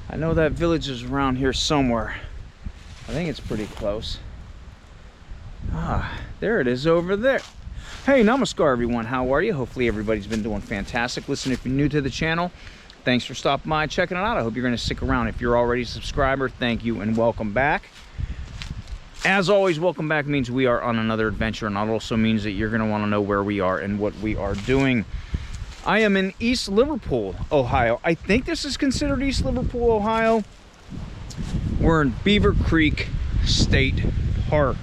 I know that village is around here somewhere. I think it's pretty close. Ah, there it is over there. Hey, namaskar everyone, how are you? Hopefully everybody's been doing fantastic. Listen, if you're new to the channel, thanks for stopping by and checking it out. I hope you're going to stick around. If you're already a subscriber, thank you and welcome back. As always, welcome back means we are on another adventure, and that also means that you're going to want to know where we are and what we are doing. I am in East Liverpool, Ohio. I think this is considered East Liverpool, Ohio. We're in Beaver Creek State Park.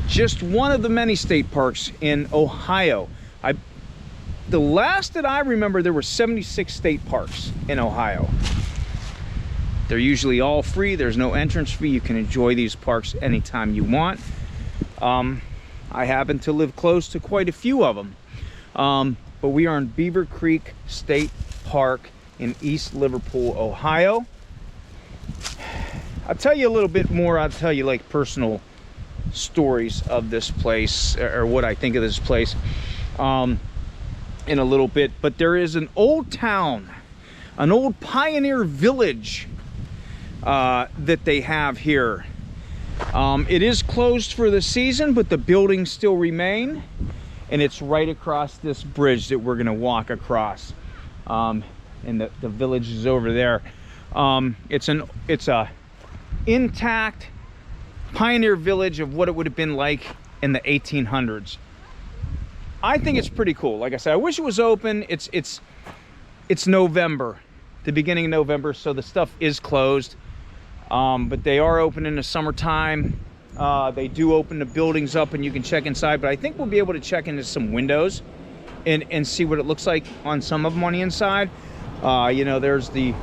Just one of the many state parks in Ohio. The last that I remember, there were 76 state parks in Ohio. They're usually all free. There's no entrance fee. You can enjoy these parks anytime you want. I happen to live close to quite a few of them. But we are in Beaver Creek State Park in East Liverpool, Ohio. I'll tell you a little bit more. I'll tell you like personal stories of this place, or what I think of this place in a little bit. But there is an old town, an old pioneer village that they have here. It is closed for the season, but the buildings still remain, and it's right across this bridge that we're going to walk across. And the village is over there. It's a intact pioneer village of what it would have been like in the 1800s. I think it's pretty cool. Like I said, I wish it was open. It's November, the beginning of November, so the stuff is closed. But they are open in the summertime. They do open the buildings up and you can check inside, but I think we'll be able to check into some windows and see what it looks like on some of them on the inside. You know, there's the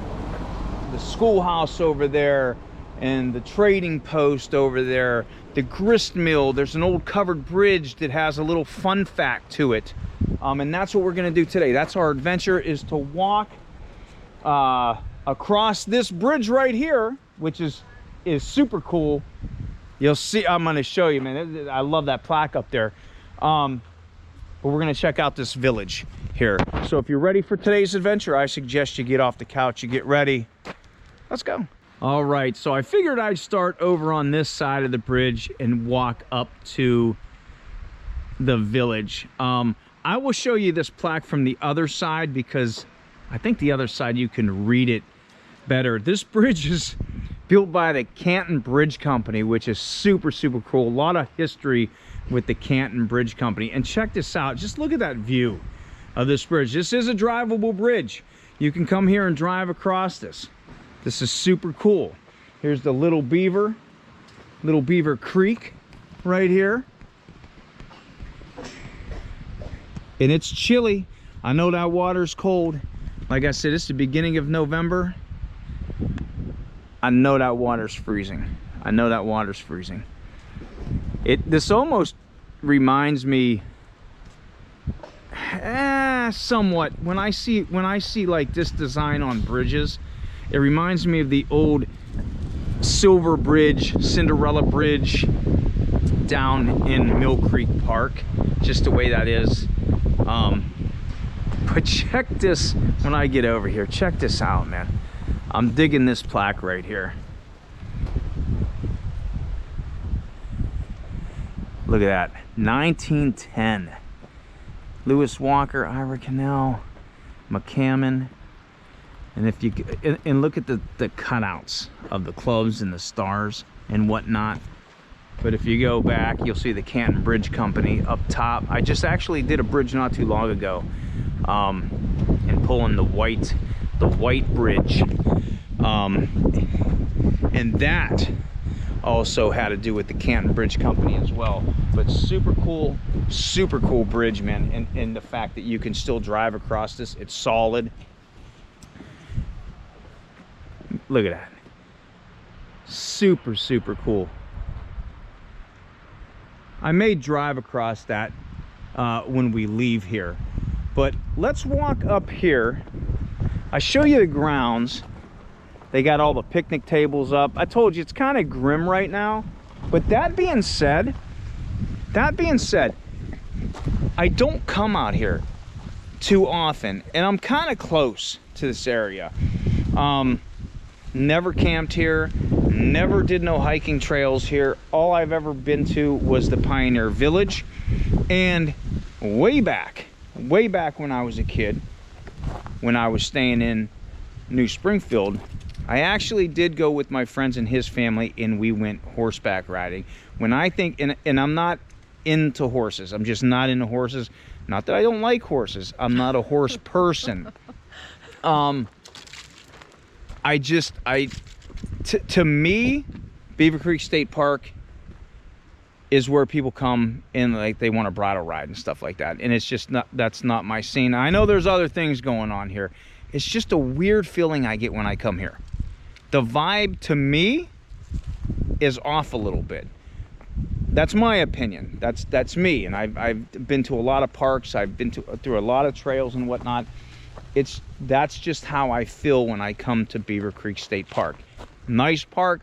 schoolhouse over there, and the trading post over there, the grist mill. There's an old covered bridge that has a little fun fact to it. And that's what we're gonna do today. That's our adventure, is to walk across this bridge right here, which is super cool. You'll see, I'm gonna show you, man. I love that plaque up there. But we're gonna check out this village here. So if you're ready for today's adventure, I suggest you get off the couch, you get ready. Let's go. All right, so I figured I'd start over on this side of the bridge and walk up to the village. I will show you this plaque from the other side because I think the other side you can read it better. This bridge is built by the Canton Bridge Company, which is super, super cool. A lot of history with the Canton Bridge Company. And check this out. Just look at that view of this bridge. This is a drivable bridge. You can come here and drive across this. This is super cool. Here's the Little Beaver Creek right here. And it's chilly. I know that water's cold. Like I said, it's the beginning of November. I know that water's freezing. I know that water's freezing. This almost reminds me somewhat when I see like this design on bridges. It reminds me of the old Silver Bridge, Cinderella Bridge down in Mill Creek Park, just the way that is. But check this, when I get over here, check this out, man. I'm digging this plaque right here. Look at that, 1910. Lewis Walker, Beaver Canal, McCammon. And if you look at the cutouts of the clubs and the stars and whatnot. But if you go back, you'll see the Canton Bridge Company up top. I just actually did a bridge not too long ago, and pulling the white bridge, and that also had to do with the Canton Bridge Company as well. But super cool bridge, man. And the fact that you can still drive across this, it's solid. Look at that. Super, super cool. I may drive across that when we leave here. But let's walk up here. I show you the grounds. They got all the picnic tables up. I told you it's kind of grim right now. But that being said, I don't come out here too often, and I'm kind of close to this area. never camped here, never did no hiking trails here. All I've ever been to was the Pioneer Village. And way back when I was a kid, when I was staying in New Springfield, I actually did go with my friends and his family, and we went horseback riding. When I think, and I'm not into horses, I'm just not into horses. Not that I don't like horses, I'm not a horse person. To me, Beaver Creek State Park is where people come and like they want to bridle ride and stuff like that, and it's just not, that's not my scene. I know there's other things going on here. It's just a weird feeling I get when I come here. The vibe to me is off a little bit. That's my opinion. That's me, and I've been to a lot of parks. I've been through a lot of trails and whatnot. That's just how I feel when I come to Beaver Creek State Park. Nice park,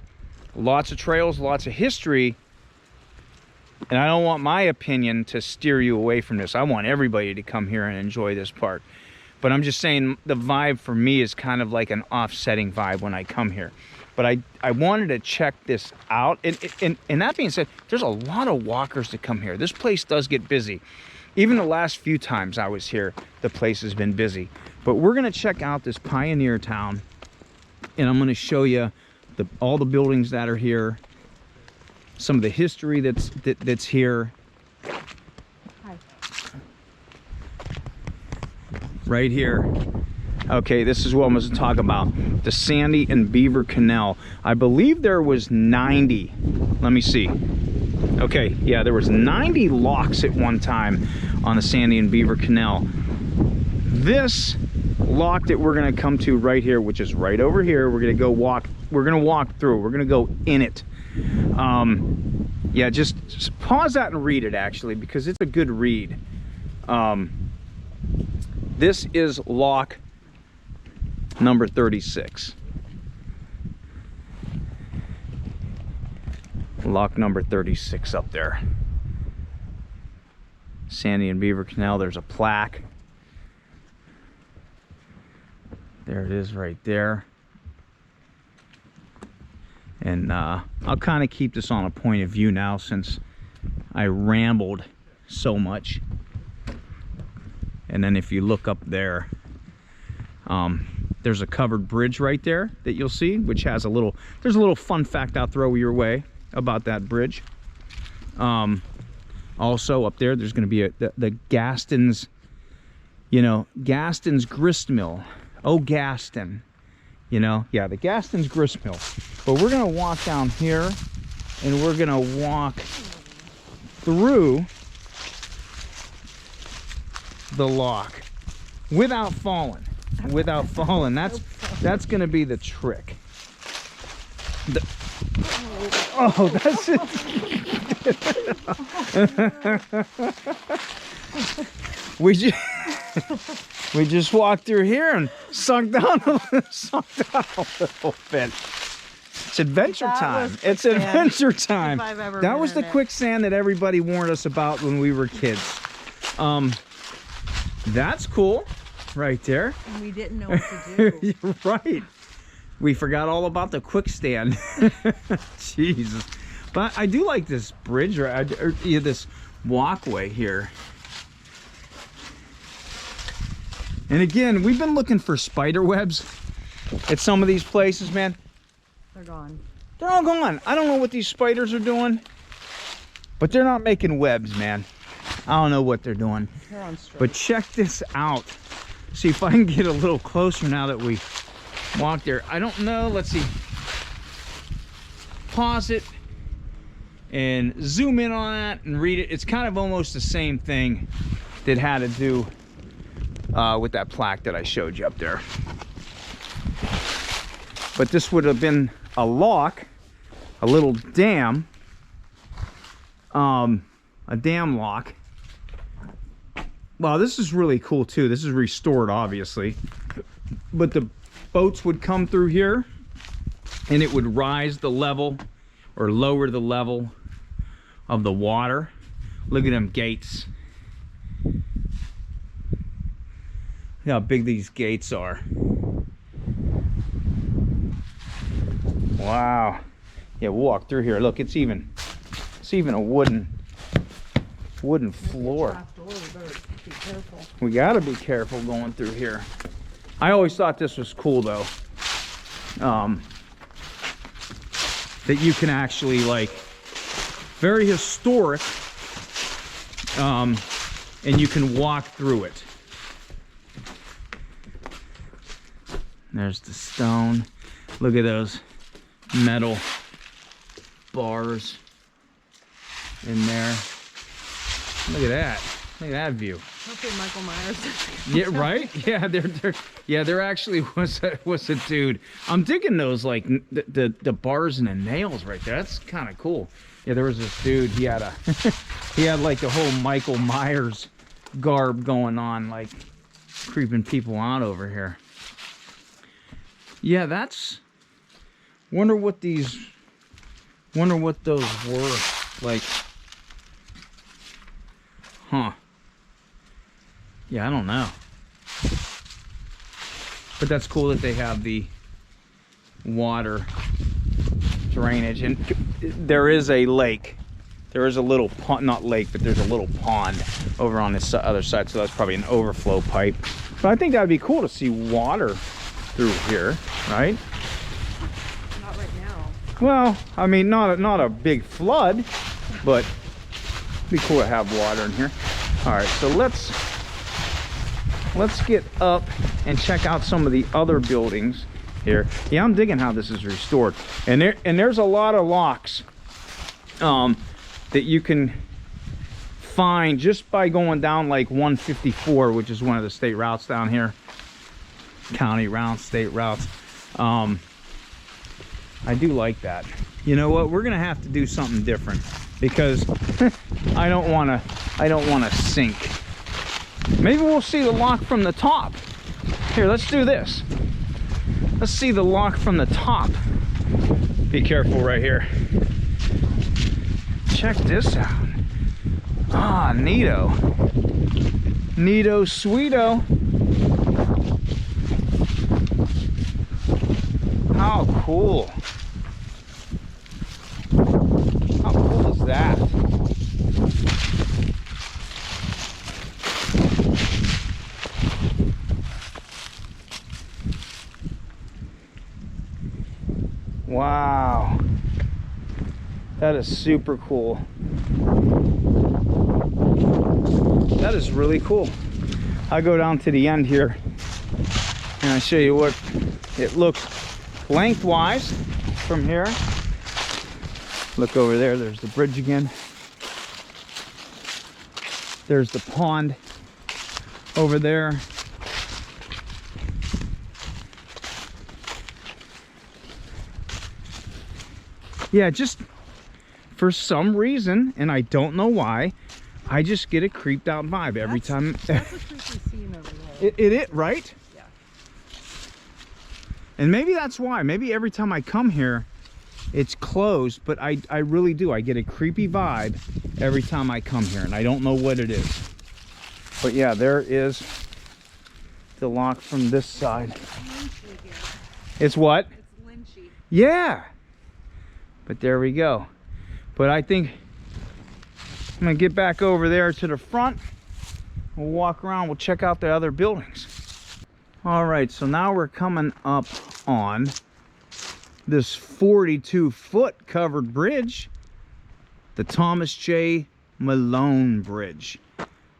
lots of trails, lots of history. And I don't want my opinion to steer you away from this. I want everybody to come here and enjoy this park. But I'm just saying the vibe for me is kind of like an offsetting vibe when I come here. But I wanted to check this out. And that being said, there's a lot of walkers that come here. This place does get busy. Even the last few times I was here, the place has been busy. But we're gonna check out this pioneer town, and I'm gonna show you all the buildings that are here, some of the history that's here. Hi. Right here. Okay, this is what I'm going to talk about. The Sandy and Beaver Canal. I believe there was 90. Let me see. Okay, yeah, there was 90 locks at one time on the Sandy and Beaver Canal. This lock that we're going to come to right here, which is right over here, we're going to go walk. We're going to walk through. We're going to go in it. Yeah, just pause that and read it, actually, because it's a good read. This is lock number 36. Lock number 36 up there. Sandy and Beaver Canal, there's a plaque. There it is right there. And I'll kind of keep this on a point of view now since I rambled so much. And then if you look up there, there's a covered bridge right there that you'll see, which has there's a little fun fact I'll throw your way about that bridge. Also up there, there's going to be the Gaston's, Gaston's grist mill. Oh, Gaston. Yeah, the Gaston's grist mill. But we're going to walk down here, and we're going to walk through the lock without falling. That's going to be the trick. Oh, that's it. We just walked through here and sunk down a little bit. It's adventure time. It's adventure time. That was the quicksand that everybody warned us about when we were kids. That's cool right there. And we didn't know what to do. You're right. We forgot all about the quicksand. Jesus. But I do like this bridge, or this walkway here. And again, we've been looking for spider webs at some of these places, man. They're gone. They're all gone. I don't know what these spiders are doing, but they're not making webs, man. I don't know what they're doing. They're on straight. But check this out. See if I can get a little closer now that we walked there. I don't know. Let's see. Pause it and zoom in on that and read it. It's kind of almost the same thing that had to do with that plaque that I showed you up there. But this would have been a lock, a little dam, a dam lock. Wow, this is really cool too. This is restored, obviously, but the boats would come through here and it would rise the level or lower the level of the water. Look at them gates. Look how big these gates are. Wow. Yeah, we'll walk through here. Look, it's even a wooden floor. Trap door, we better be careful. We gotta be careful going through here. I always thought this was cool though. That you can actually, like, very historic, and you can walk through it. There's the stone. Look at those metal bars in there. Look at that. Look at that view. Hopefully Michael Myers. Yeah, right? Yeah, there actually was a dude. I'm digging those, like, the bars and the nails right there. That's kind of cool. Yeah, there was this dude. He had he had like the whole Michael Myers garb going on, like creeping people out over here. Yeah, that's. Wonder what those were like. Huh. Yeah, I don't know. But that's cool that they have the water drainage. And there is a lake. There is a little pond, not lake, but there's a little pond over on this other side. So that's probably an overflow pipe. But I think that would be cool to see water through here, right? Not right now. Well, I mean, not a big flood, but it'd be cool to have water in here. All right, so let's get up and check out some of the other buildings here. Yeah, I'm digging how this is restored, and there's a lot of locks that you can find just by going down like 154, which is one of the state routes down here, county routes, state routes. I do like that. You know what? We're gonna have to do something different because I don't want to sink. Maybe we'll see the lock from the top. Here, let's do this. Let's see the lock from the top. Be careful right here. Check this out. Ah, neato. Neato sweeto. How cool. How cool is that? Wow, that is super cool. That is really cool. I'll go down to the end here and I'll show you what it looks lengthwise from here. Look over there, there's the bridge again. There's the pond over there. Yeah, just for some reason, and I don't know why, I just get a creeped out vibe every time. That's a creepy scene over there. It, right? Yeah. And maybe that's why. Maybe every time I come here, it's closed, but I really do. I get a creepy vibe every time I come here, and I don't know what it is. But yeah, there is the lock from this side. It's lynchy here. It's what? It's lynchy. Yeah. But there we go. But I think I'm gonna get back over there to the front. We'll walk around, we'll check out the other buildings. All right, so now we're coming up on this 42-foot covered bridge, the Thomas J. Malone Bridge.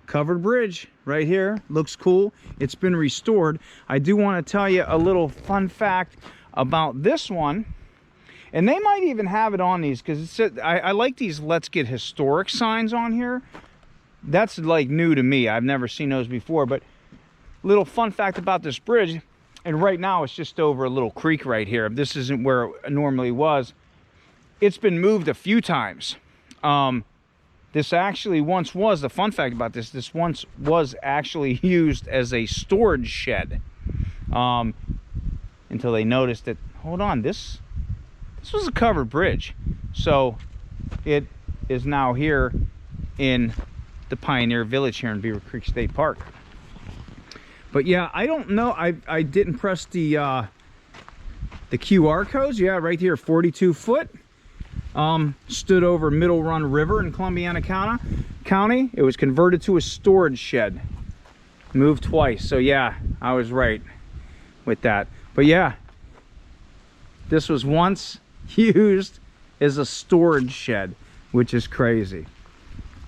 Covered bridge right here, looks cool. It's been restored. I do want to tell you a little fun fact about this one. And they might even have it on these because I like these Let's Get Historic signs on here. That's like new to me. I've never seen those before. But little fun fact about this bridge, and right now it's just over a little creek right here. This isn't where it normally was. It's been moved a few times. This actually once was, the fun fact about this once was actually used as a storage shed. Until they noticed that, hold on, this was a covered bridge. So it is now here in the Pioneer Village here in Beaver Creek State Park. But yeah, I don't know. I didn't press the the QR codes, yeah, right here, 42 foot. Stood over Middle Run River in Columbiana County. It was converted to a storage shed. Moved twice, so yeah, I was right with that. But yeah, this was once used as a storage shed, which is crazy.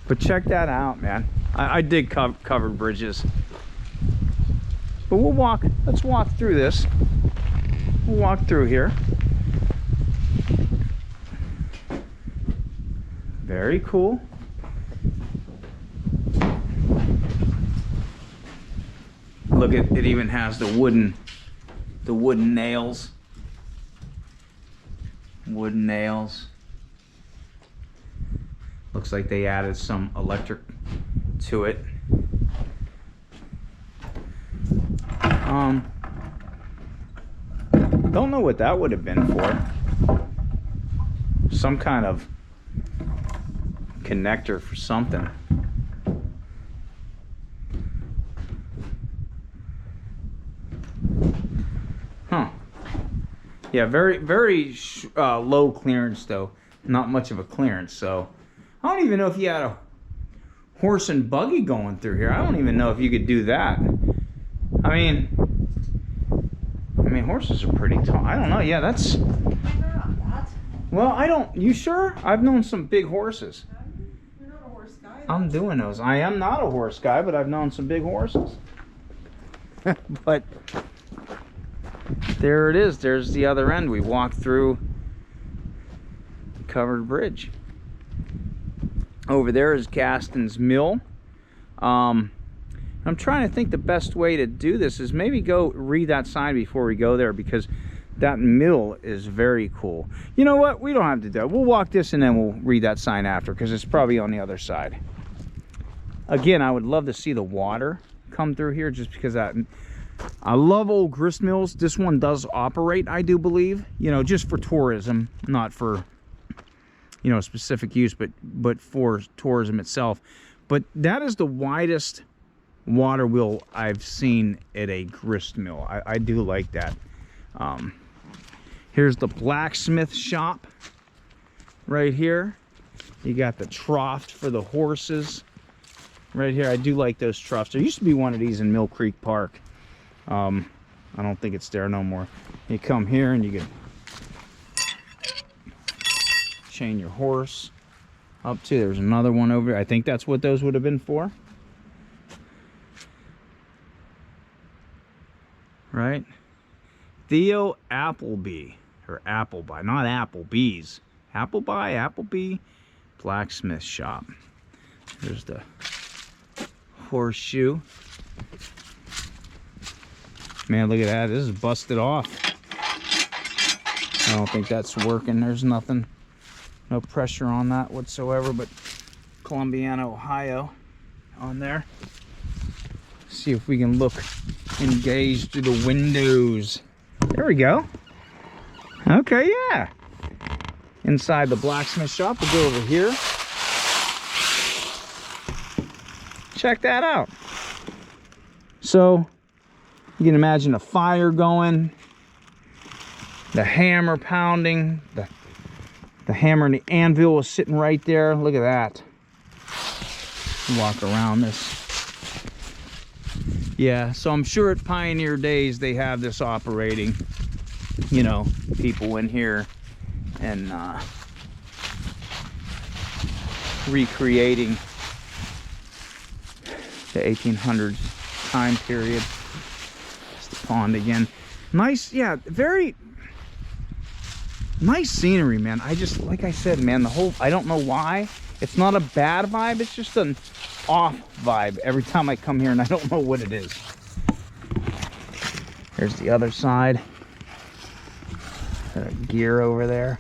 But check that out, man. I dig covered bridges. But let's walk through this. We'll walk through here. Very cool. Look, it even has the wooden nails. Wooden nails. Looks like they added some electric to it. Don't know what that would have been for. Some kind of connector for something. Huh. Yeah, very low clearance though. Not much of a clearance, so I don't even know if you had a horse and buggy going through here. I don't even know if you could do that. I mean horses are pretty tall. I don't know. Yeah, that's... Well, I don't... You sure? I've known some big horses. You're not a horse guy. I'm doing those. I am not a horse guy, but I've known some big horses. But there it is. There's the other end. We walked through the covered bridge. Over there is Gaston's Mill. I'm trying to think the best way to do this is maybe go read that sign before we go there, because that mill is very cool. You know what? We don't have to do it. We'll walk this and then we'll read that sign after, because it's probably on the other side. Again, I would love to see the water come through here, just because I love old grist mills. This one does operate, I do believe, you know, just for tourism, not for, you know, specific use, but for tourism itself. But that is the widest water wheel I've seen at a grist mill. I do like that. Here's the blacksmith shop right here. You got the trough for the horses right here. I do like those troughs. There used to be one of these in Mill Creek Park. I don't think it's there no more. You come here and you can chain your horse up to. There's another one over here. I think that's what those would have been for. Right? Theo Appleby, or Appleby, not Applebee's. Appleby blacksmith shop. There's the horseshoe. Man, look at that. This is busted off. I don't think that's working. There's nothing, no pressure on that whatsoever, but Columbiana, Ohio on there. See if we can look engaged through the windows. There we go. Okay, yeah. Inside the blacksmith shop, we'll go over here. Check that out. So you can imagine a fire going, the hammer pounding, the hammer and the anvil is sitting right there. Look at that. Walk around this. Yeah, so I'm sure at Pioneer Days they have this operating. You know, people in here and recreating the 1800s time period. It's the pond again. Nice, yeah, very nice scenery, man. I just, like I said, man, the whole, I don't know why. It's not a bad vibe, it's just an off vibe every time I come here, and I don't know what it is. There's the other side. Gear over there.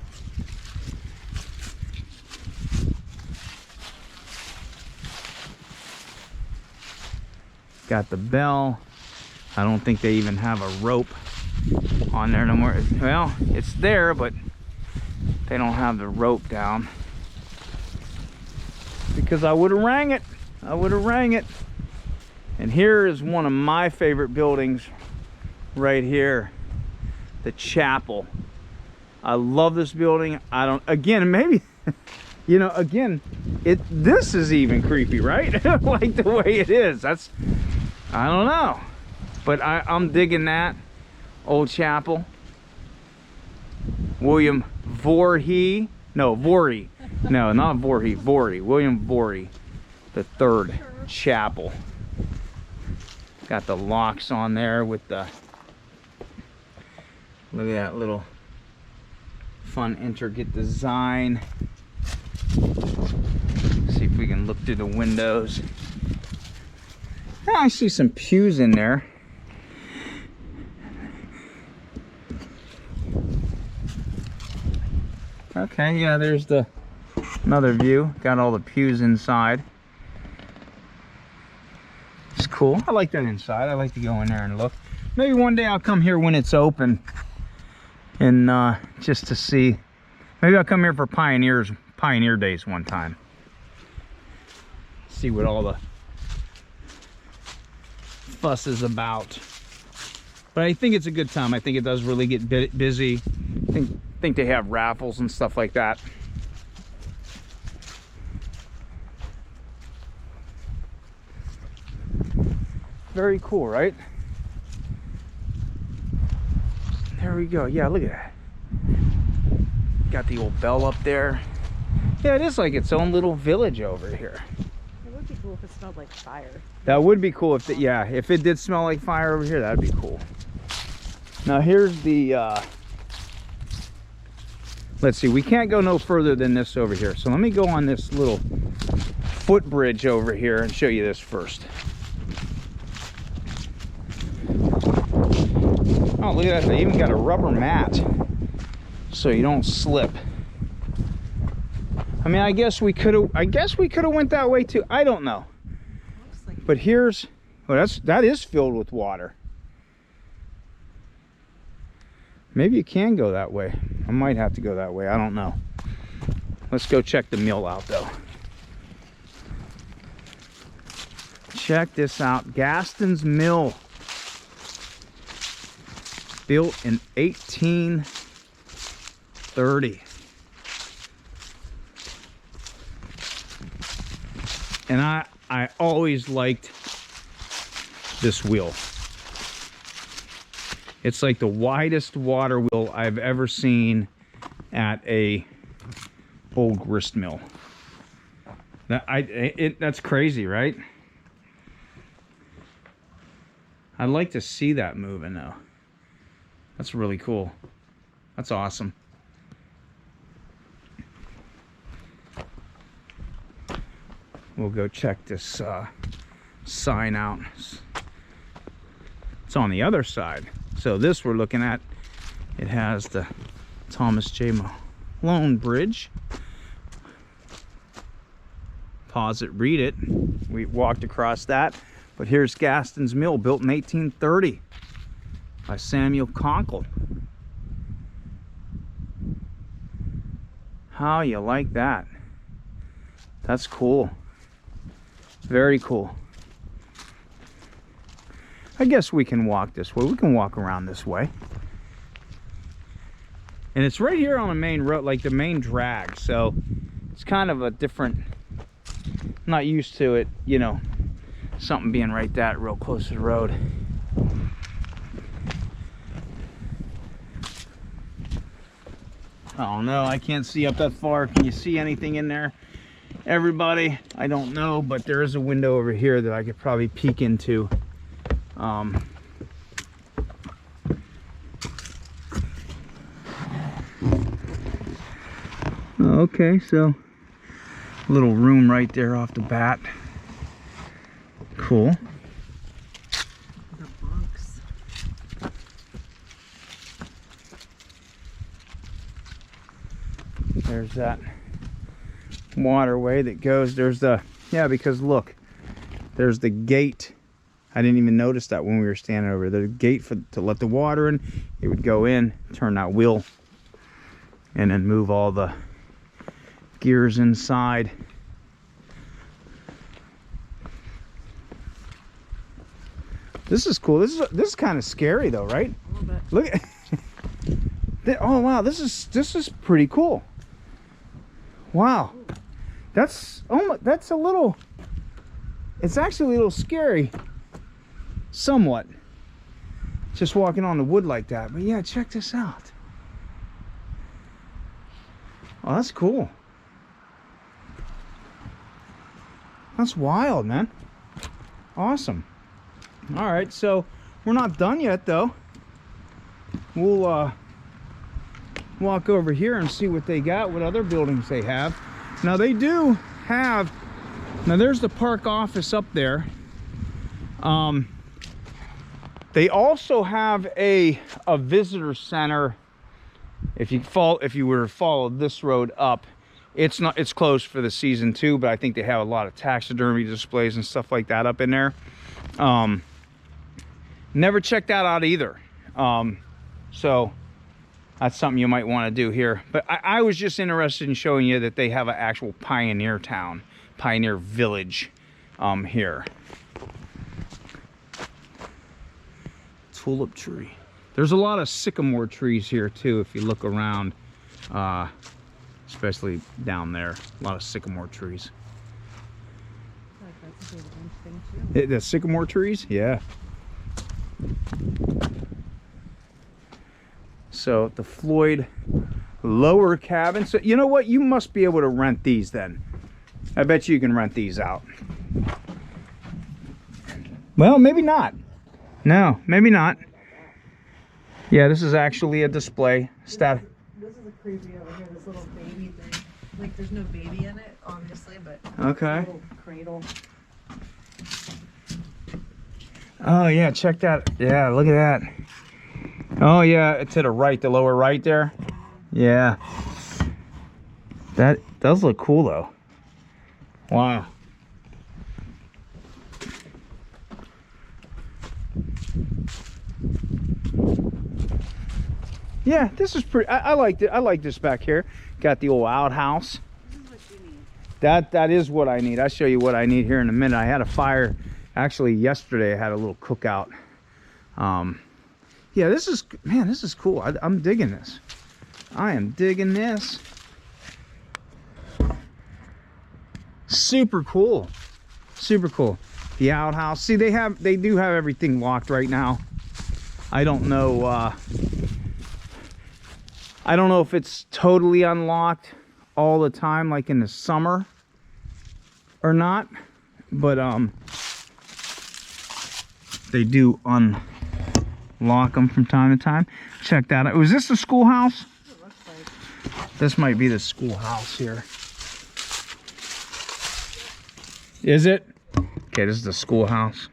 Got the bell. I don't think they even have a rope on there no more. Well, it's there, but they don't have the rope down. Because I would have rang it. I would have rang it. And here is one of my favorite buildings right here. the chapel. I love this building. I don't, again, maybe, you know, again, this is even creepy, right? Like the way it is. That's, I don't know. But I'm digging that. Old chapel. William Voorhee. No, Voorhee. No, not Voorhee. Voorhee. William Voorhee. The third chapel. Got the locks on there with the, look at that little fun intricate design. See if we can look through the windows. Oh, I see some pews in there. Okay, yeah, there's the another view. Got all the pews inside. It's cool. I like that inside. I like to go in there and look. Maybe one day I'll come here when it's open and just to see. Maybe I'll come here for Pioneer Days one time. See what all the fuss is about. But I think it's a good time. I think it does really get busy. I think they have raffles and stuff like that. Very cool, right? There we go. Yeah, look at that. Got the old bell up there. Yeah, it is like its own little village over here. It would be cool if it smelled like fire. That would be cool if it, yeah, if it did smell like fire over here, that'd be cool. Now here's the let's see, we can't go no further than this over here. So let me go on this little footbridge over here and show you this first. Oh, look at that. They even got a rubber mat so you don't slip. I mean, I guess we could have went that way too. I don't know. But here's, well, that is filled with water. Maybe you can go that way. I might have to go that way. I don't know. Let's go check the mill out though. Check this out. Gaston's Mill. Built in 1830. And I always liked this wheel. It's like the widest water wheel I've ever seen at a old grist mill. That's crazy, right? I'd like to see that moving though. That's really cool. That's awesome. We'll go check this sign out. It's on the other side. So this we're looking at, it has the Thomas J. Malone Bridge. Pause it, read it. We walked across that. But here's Gaston's Mill, built in 1830 by Samuel Conkle. How you like that? That's cool. Very cool. I guess we can walk this way. We can walk around this way. And it's right here on the main road, like the main drag. So it's kind of a different, I'm not used to it, you know, something being right that real close to the road. Oh no, I can't see up that far. Can you see anything in there? Everybody, I don't know, but there is a window over here that I could probably peek into. Okay, so a little room right there off the bat. Cool. The bunks. There's that waterway that goes, there's the, yeah, because look, there's the gate. I didn't even notice that when we were standing over there. The gate to let the water in. It would go in, turn that wheel, and then move all the gears inside. This is cool. This is kind of scary though, right? A little bit. Look at Oh wow, this is pretty cool. Wow, that's a little. It's actually a little scary, somewhat. Just walking on the wood like that. But yeah, check this out. Oh, that's cool. That's wild, man. Awesome. All right, so we're not done yet, though. We'll walk over here and see what they got, what other buildings they have. Now they do have, now there's the park office up there. They also have a visitor center. If you were to follow this road up, it's closed for the season too, but I think they have a lot of taxidermy displays and stuff like that up in there. Never checked that out either. So that's something you might want to do here. But I was just interested in showing you that they have an actual pioneer town, pioneer village here. Tulip tree. There's a lot of sycamore trees here too if you look around, especially down there. A lot of sycamore trees. Like that's a good thing too. The sycamore trees, yeah. So the Floyd lower cabin. So you know what? You must be able to rent these then. I bet you can rent these out. Well, maybe not. No, maybe not. Yeah, this is actually a display. This is a creepy over here, this little baby thing. Like there's no baby in it, obviously, but okay. Little cradle. Oh yeah, check that. Yeah, look at that. Oh yeah, to the right, the lower right there. Yeah. That does look cool though. Wow. Yeah, this is pretty. I liked it. I like this back here. Got the old outhouse. This is what you need. That is what I need. I'll show you what I need here in a minute. I had a fire. Actually, yesterday I had a little cookout. Yeah, this is, man, this is cool. I'm digging this. I am digging this. Super cool. Super cool. The outhouse. See, they do have everything locked right now. I don't know. I don't know if it's totally unlocked all the time, like in the summer, or not. But they do unlock them from time to time. Check that out. Was this the schoolhouse? It looks like. This might be the schoolhouse here. Is it? Okay, this is the schoolhouse.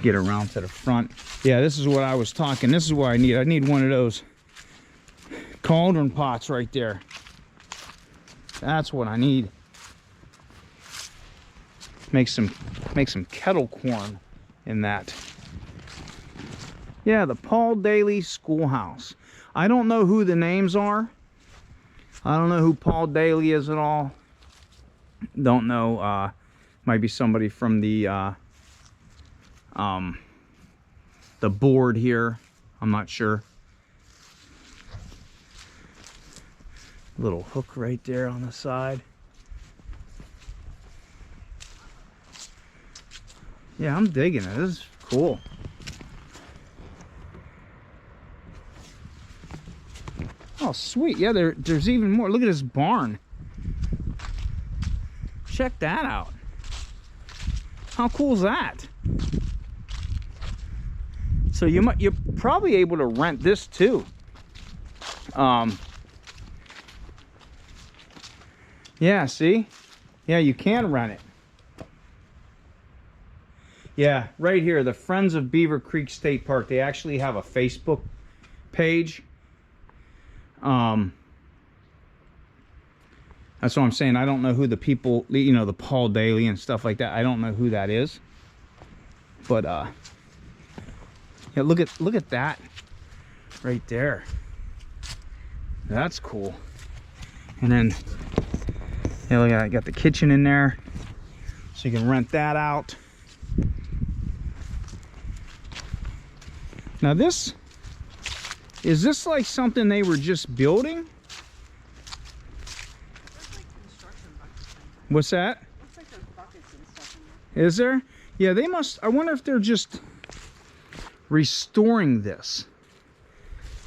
Get around to the front. Yeah, this is what I was talking. This is what I need. I need one of those cauldron pots right there. That's what I need. Make some kettle corn in that. Yeah, the Paul Daly Schoolhouse. I don't know who the names are. I don't know who Paul Daly is at all. Don't know. Might be somebody from the board here. I'm not sure. Little hook right there on the side. Yeah, I'm digging it. This is cool. Oh, sweet. Yeah, there's even more. Look at this barn. Check that out. How cool is that? So you're probably able to rent this too. Yeah, see? Yeah, you can rent it. Yeah, right here, the Friends of Beaver Creek State Park. They actually have a Facebook page. That's what I'm saying. I don't know who the people, you know, the Paul Daly and stuff like that. I don't know who that is. But yeah, look at that right there. That's cool. And then yeah, look at that. I got the kitchen in there, so you can rent that out. Now this Is this like something they were just building? There's like construction buckets in there. What's that? Looks like there's buckets and stuff in there. Is there? Yeah, they must. I wonder if they're just restoring this,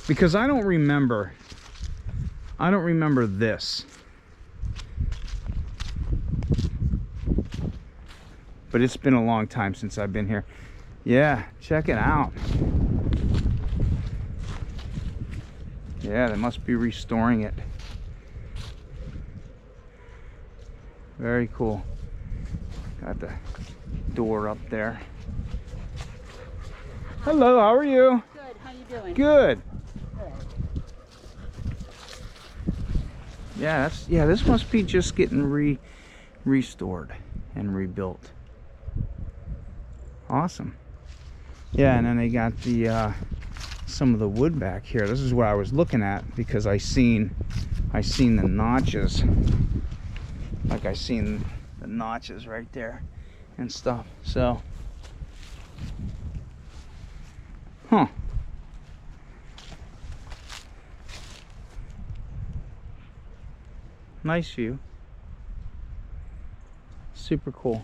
because I don't remember this, but it's been a long time since I've been here. Yeah, check it out. Yeah, they must be restoring it. Very cool. Got the door up there. Hello, how are you? Good, how you doing? Good. Good. Yeah, this must be just getting restored and rebuilt. Awesome. Yeah, and then they got the some of the wood back here. This is what I was looking at, because I seen the notches. Like I seen the notches right there and stuff. So, huh. Nice view. Super cool.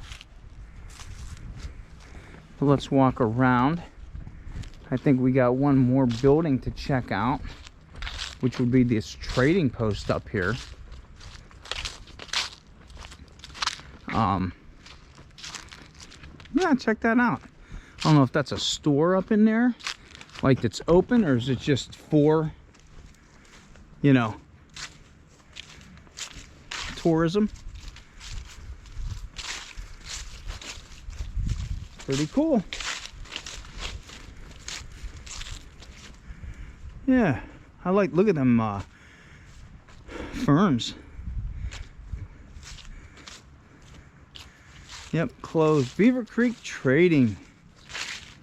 But let's walk around. I think we got one more building to check out, which would be this trading post up here. Yeah, check that out. I don't know if that's a store up in there, like that's open, or is it just for, you know, tourism. Pretty cool. Yeah, I like, look at them ferns. Yep, closed. Beaver Creek Trading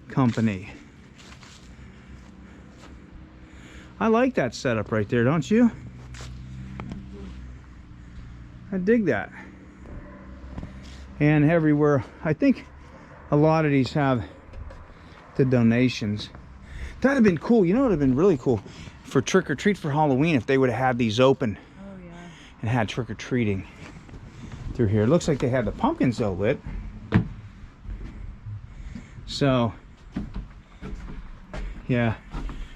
Company. I like that setup right there, don't you? I dig that. And everywhere, I think a lot of these have the donations. That'd have been cool. You know, it would have been really cool for trick or treat for Halloween if they would have had these open. Oh yeah. And had trick or treating through here. It looks like they had the pumpkins though lit. So, yeah,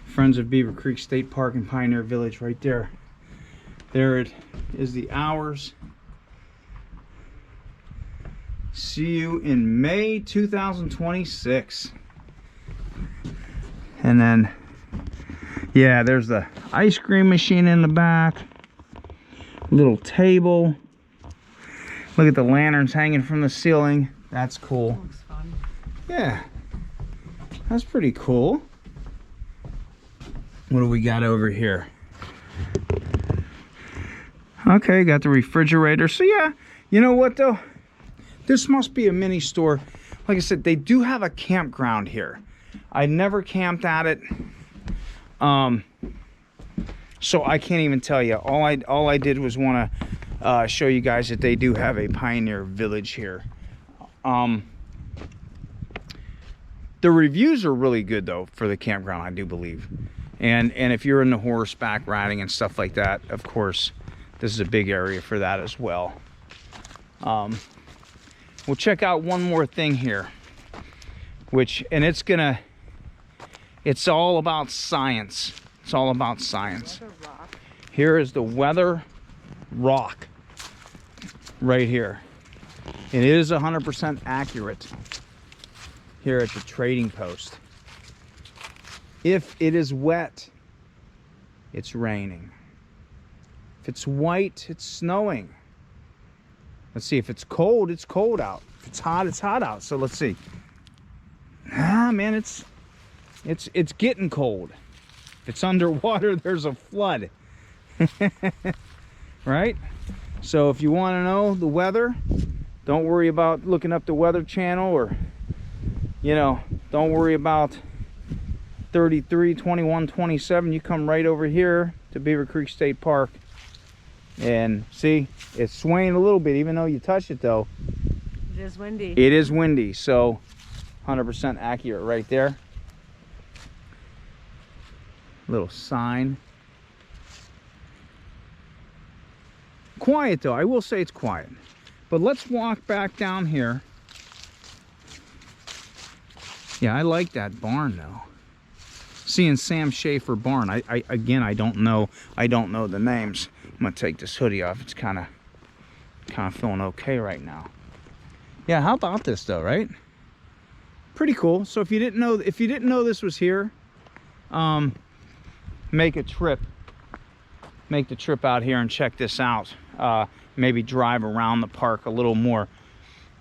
Friends of Beaver Creek State Park and Pioneer Village right there. There it is, the hours. See you in May 2026. And then, yeah, there's the ice cream machine in the back. Little table. Look at the lanterns hanging from the ceiling. That's cool. Looks fun. Yeah, that's pretty cool. What do we got over here? Okay, got the refrigerator. So yeah, you know what though? This must be a mini store. Like I said, they do have a campground here. I never camped at it. So I can't even tell you. All I did was want to show you guys that they do have a Pioneer Village here. The reviews are really good though for the campground, I do believe. And if you're into horseback riding and stuff like that, of course, this is a big area for that as well. We'll check out one more thing here, it's all about science. It's all about science. Here is the weather rock right here. It is 100% accurate here at the trading post. If it is wet, it's raining. If it's white, it's snowing. Let's see, if it's cold out. If it's hot out. So let's see. Ah, man, it's getting cold. If it's underwater, there's a flood. Right? So if you want to know the weather, don't worry about looking up the Weather Channel, or, you know, don't worry about 33, 21, 27. You come right over here to Beaver Creek State Park. And see, it's swaying a little bit, even though you touch it though. It is windy. It is windy, so 100% accurate right there. Little sign. Quiet though, I will say it's quiet. But let's walk back down here. Yeah, I like that barn though. Seeing Sam Schaefer barn. Again, I don't know the names. I'm gonna take this hoodie off. It's kind of feeling okay right now. Yeah, how about this though, right? Pretty cool. So if you didn't know this was here, make the trip out here and check this out. Maybe drive around the park a little more.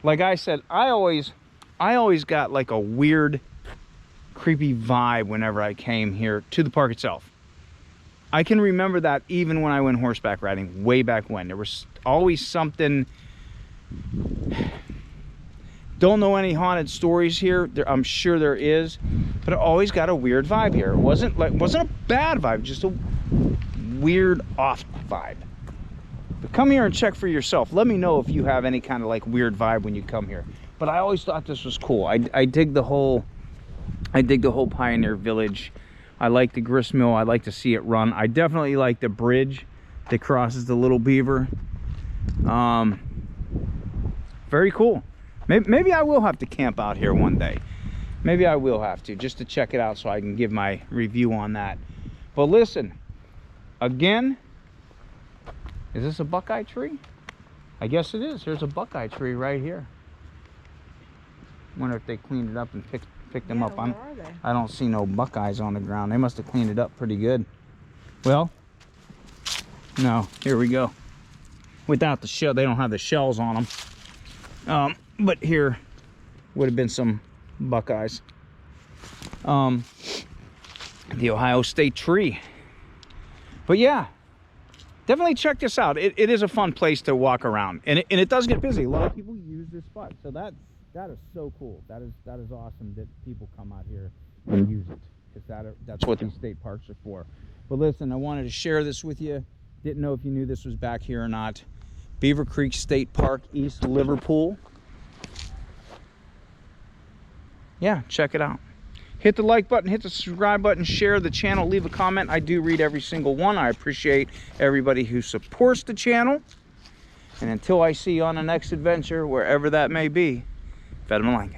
Like I said, I always got like a weird, creepy vibe whenever I came here to the park itself. I can remember that even when I went horseback riding way back when. There was always something. Don't know any haunted stories here. I'm sure there is, but it always got a weird vibe here. It wasn't a bad vibe, just a weird off vibe. But come here and check for yourself. Let me know if you have any kind of like weird vibe when you come here. But I always thought this was cool. I dig the whole Pioneer Village. I like the grist mill. I like to see it run. I definitely like the bridge that crosses the Little Beaver. Very cool. Maybe I will have to camp out here one day. Maybe I will have to, just to check it out so I can give my review on that. But listen, again, is this a buckeye tree? I guess it is. There's a buckeye tree right here. Wonder if they cleaned it up and picked them up. Where are they? I don't see no buckeyes on the ground. They must have cleaned it up pretty good. Well, no, here we go. Without the shell, they don't have the shells on them. But here would have been some buckeyes. The Ohio State tree. But yeah, definitely check this out. It is a fun place to walk around, and it does get busy. A lot of people use this spot, so that is so cool. That is awesome that people come out here and use it, because that's what these state parks are for. But listen, I wanted to share this with you. Didn't know if you knew this was back here or not. Beaver Creek State Park, East Liverpool. Yeah, check it out. Hit the like button, hit the subscribe button, share the channel, leave a comment. I do read every single one. I appreciate everybody who supports the channel. And until I see you on the next adventure, wherever that may be, Fed Malone.